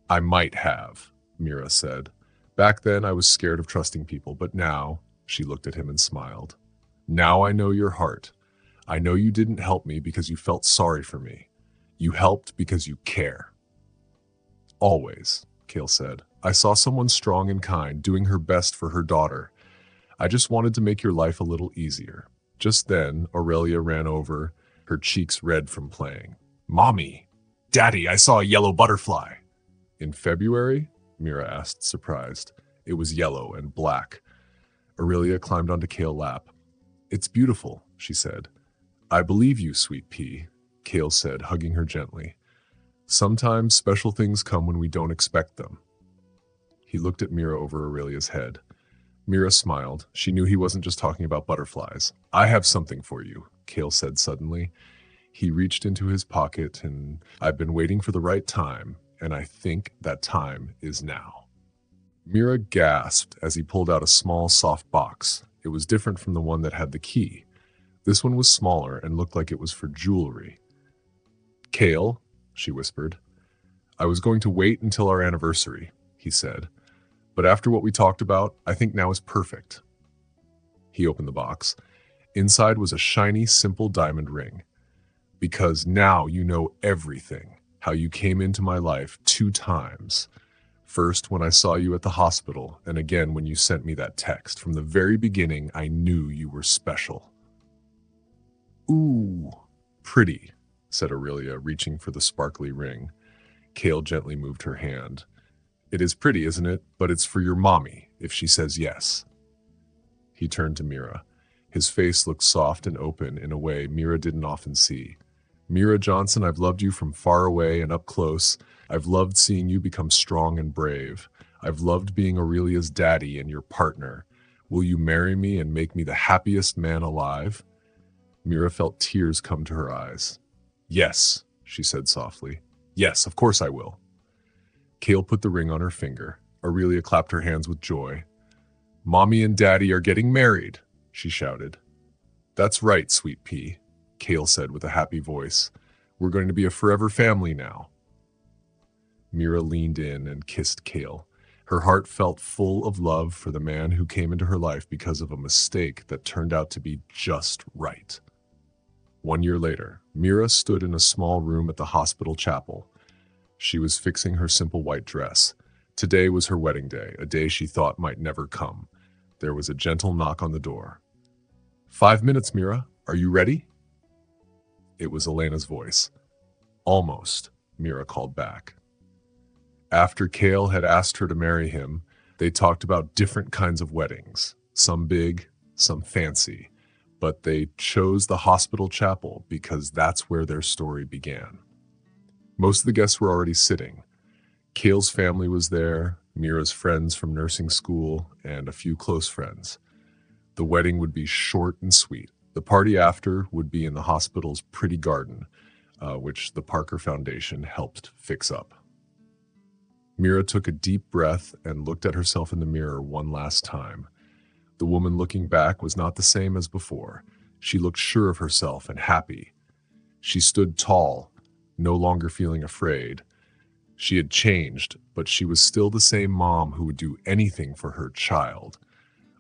I might have, Mira said. Back then I was scared of trusting people, but now, she looked at him and smiled. Now I know your heart. I know you didn't help me because you felt sorry for me. You helped because you care. Always, Kale said. I saw someone strong and kind doing her best for her daughter. I just wanted to make your life a little easier. Just then, Aurelia ran over, her cheeks red from playing. Mommy! Daddy, I saw a yellow butterfly! In February? Mira asked, surprised. It was yellow and black. Aurelia climbed onto Kale's lap. It's beautiful, she said. I believe you, sweet pea, Kale said, hugging her gently. Sometimes special things come when we don't expect them. He looked at Mira over Aurelia's head. Mira smiled. She knew he wasn't just talking about butterflies. I have something for you, Kale said suddenly. He reached into his pocket and I've been waiting for the right time, and I think that time is now. Mira gasped as he pulled out a small, soft box. It was different from the one that had the key. This one was smaller and looked like it was for jewelry. Kale, she whispered. I was going to wait until our anniversary, he said. But after what we talked about, I think now is perfect. He opened the box. Inside was a shiny, simple diamond ring. Because now you know everything, how you came into my life 2 times. First, when I saw you at the hospital, and again when you sent me that text. From the very beginning, I knew you were special. Ooh, pretty, said Aurelia, reaching for the sparkly ring. Kale gently moved her hand. It is pretty, isn't it? But it's for your mommy, if she says yes. He turned to Mira. His face looked soft and open in a way Mira didn't often see. Mira Johnson, I've loved you from far away and up close. I've loved seeing you become strong and brave. I've loved being Aurelia's daddy and your partner. Will you marry me and make me the happiest man alive? Mira felt tears come to her eyes. Yes, she said softly. Yes, of course I will. Kale put the ring on her finger. Aurelia clapped her hands with joy. Mommy and Daddy are getting married, she shouted. That's right, sweet pea, Kale said with a happy voice. We're going to be a forever family now. Mira leaned in and kissed Kale. Her heart felt full of love for the man who came into her life because of a mistake that turned out to be just right. 1 year later, Mira stood in a small room at the hospital chapel. She was fixing her simple white dress. Today was her wedding day, a day she thought might never come. There was a gentle knock on the door. 5 minutes, Mira. Are you ready? It was Elena's voice. Almost, Mira called back. After Kale had asked her to marry him, they talked about different kinds of weddings, some big, some fancy, but they chose the hospital chapel because that's where their story began. Most of the guests were already sitting. Kale's family was there, Mira's friends from nursing school, and a few close friends. The wedding would be short and sweet. The party after would be in the hospital's pretty garden, which the Parker Foundation helped fix up. Mira took a deep breath and looked at herself in the mirror one last time. The woman looking back was not the same as before. She looked sure of herself and happy. She stood tall, no longer feeling afraid. She had changed, but she was still the same mom who would do anything for her child,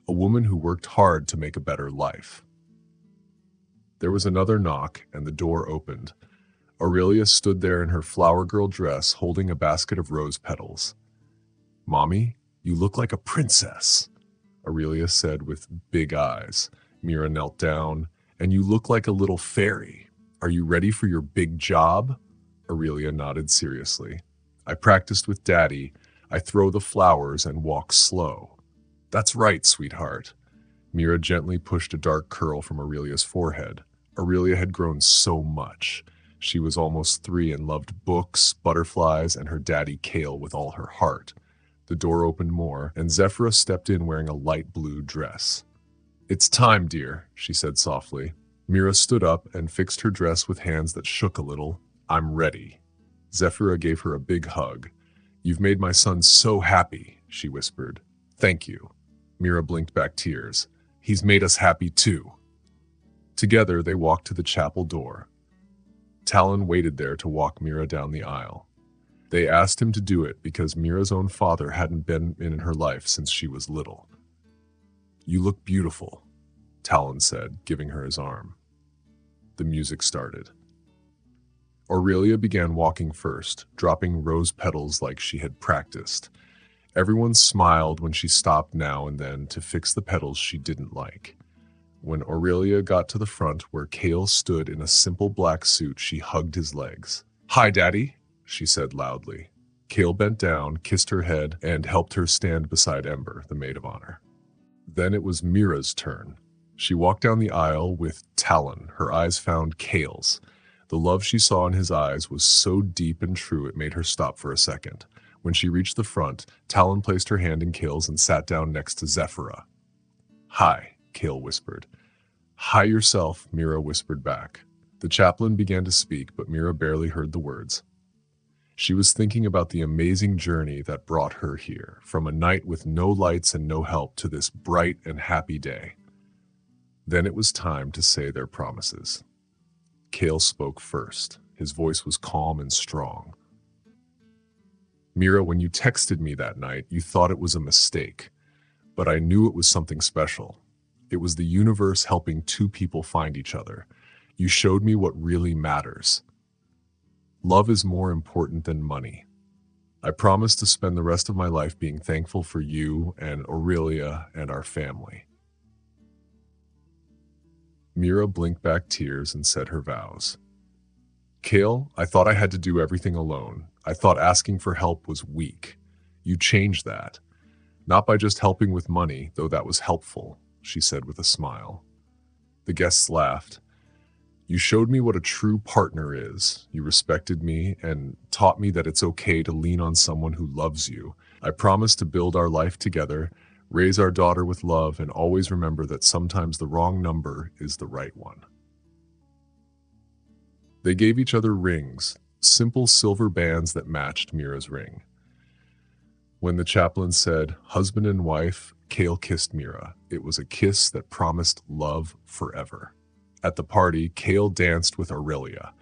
a woman who worked hard to make a better life. There was another knock, and the door opened. Aurelia stood there in her flower girl dress, holding a basket of rose petals. Mommy, you look like a princess, Aurelia said with big eyes. Mira knelt down. And you look like a little fairy. Are you ready for your big job? Aurelia nodded seriously. I practiced with Daddy. I throw the flowers and walk slow. That's right, sweetheart. Mira gently pushed a dark curl from Aurelia's forehead. Aurelia had grown so much. She was almost 3 and loved books, butterflies, and her daddy Kale with all her heart. The door opened more, and Zephyra stepped in wearing a light blue dress. "It's time, dear," she said softly. Mira stood up and fixed her dress with hands that shook a little. "I'm ready." Zephyra gave her a big hug. "You've made my son so happy," she whispered. "Thank you." Mira blinked back tears. "He's made us happy too." Together, they walked to the chapel door. Talon waited there to walk Mira down the aisle. They asked him to do it because Mira's own father hadn't been in her life since she was little. "You look beautiful," Talon said, giving her his arm. The music started. Aurelia began walking first, dropping rose petals like she had practiced. Everyone smiled when she stopped now and then to fix the petals she didn't like. When Aurelia got to the front where Kale stood in a simple black suit, she hugged his legs. "Hi, Daddy," she said loudly. Kale bent down, kissed her head, and helped her stand beside Ember, the maid of honor. Then it was Mira's turn. She walked down the aisle with Talon. Her eyes found Kale's. The love she saw in his eyes was so deep and true it made her stop for a second. When she reached the front, Talon placed her hand in Kale's and sat down next to Zephyra. "Hi," Kale whispered. "Hi yourself," Mira whispered back. The chaplain began to speak, but Mira barely heard the words. She was thinking about the amazing journey that brought her here, from a night with no lights and no help to this bright and happy day. Then it was time to say their promises. Kale spoke first. His voice was calm and strong. "Mira, when you texted me that night, you thought it was a mistake, but I knew it was something special. It was the universe helping two people find each other. You showed me what really matters. Love is more important than money. I promise to spend the rest of my life being thankful for you and Aurelia and our family." Mira blinked back tears and said her vows. "Kale, I thought I had to do everything alone. I thought asking for help was weak. You changed that. Not by just helping with money, though that was helpful," she said with a smile. The guests laughed. "You showed me what a true partner is. You respected me and taught me that it's okay to lean on someone who loves you. I promise to build our life together, raise our daughter with love, and always remember that sometimes the wrong number is the right one." They gave each other rings, simple silver bands that matched Mira's ring. When the chaplain said, "Husband and wife," Kale kissed Mira. It was a kiss that promised love forever. At the party, Kale danced with Aurelia.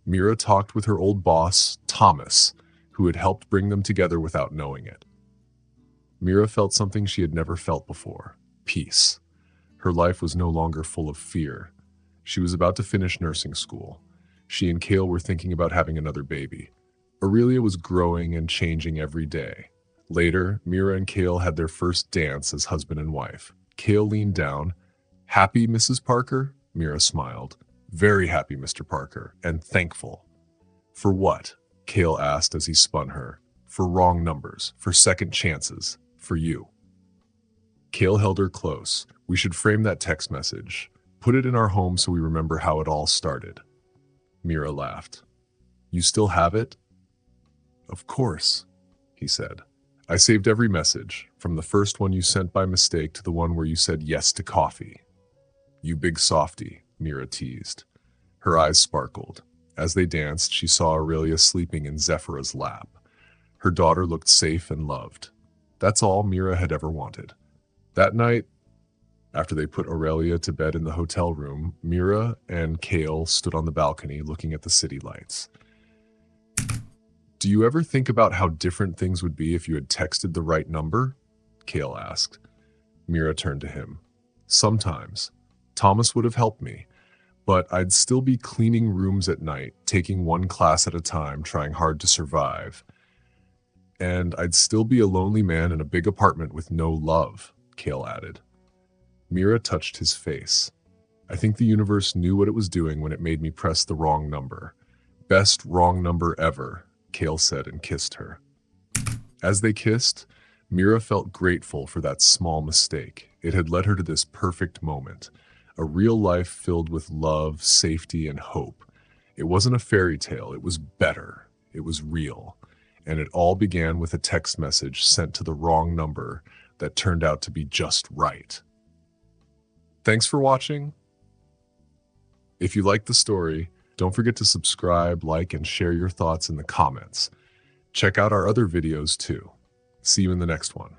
Mira talked with her old boss, Thomas, who had helped bring them together without knowing it. Mira felt something she had never felt before: peace. Her life was no longer full of fear. She was about to finish nursing school. She and Kale were thinking about having another baby. Aurelia was growing and changing every day. Later, Mira and Kale had their first dance as husband and wife. Kale leaned down. "Happy, Mrs. Parker?" Mira smiled. "Very happy, Mr. Parker, and thankful." "For what?" Kale asked as he spun her. "For wrong numbers, for second chances, for you." Kale held her close. "We should frame that text message. Put it in our home so we remember how it all started." Mira laughed. "You still have it?" "Of course," he said. "I saved every message, from the first one you sent by mistake to the one where you said yes to coffee." "You big softy," Mira teased. Her eyes sparkled. As they danced, she saw Aurelia sleeping in Zephyra's lap. Her daughter looked safe and loved. That's all Mira had ever wanted. That night, after they put Aurelia to bed in the hotel room, Mira and Kale stood on the balcony looking at the city lights. "Do you ever think about how different things would be if you had texted the right number?" Kale asked. Mira turned to him. "Sometimes. Thomas would have helped me, but I'd still be cleaning rooms at night, taking one class at a time, trying hard to survive. And I'd still be a lonely man in a big apartment with no love," Kale added. Mira touched his face. "I think the universe knew what it was doing when it made me press the wrong number. Best wrong number ever," Kale said and kissed her. As they kissed, Mira felt grateful for that small mistake. It had led her to this perfect moment, a real life filled with love, safety, and hope. It wasn't a fairy tale, it was better. It was real. And it all began with a text message sent to the wrong number that turned out to be just right. Thanks for watching. If you liked the story, don't forget to subscribe, like, and share your thoughts in the comments. Check out our other videos too. See you in the next one.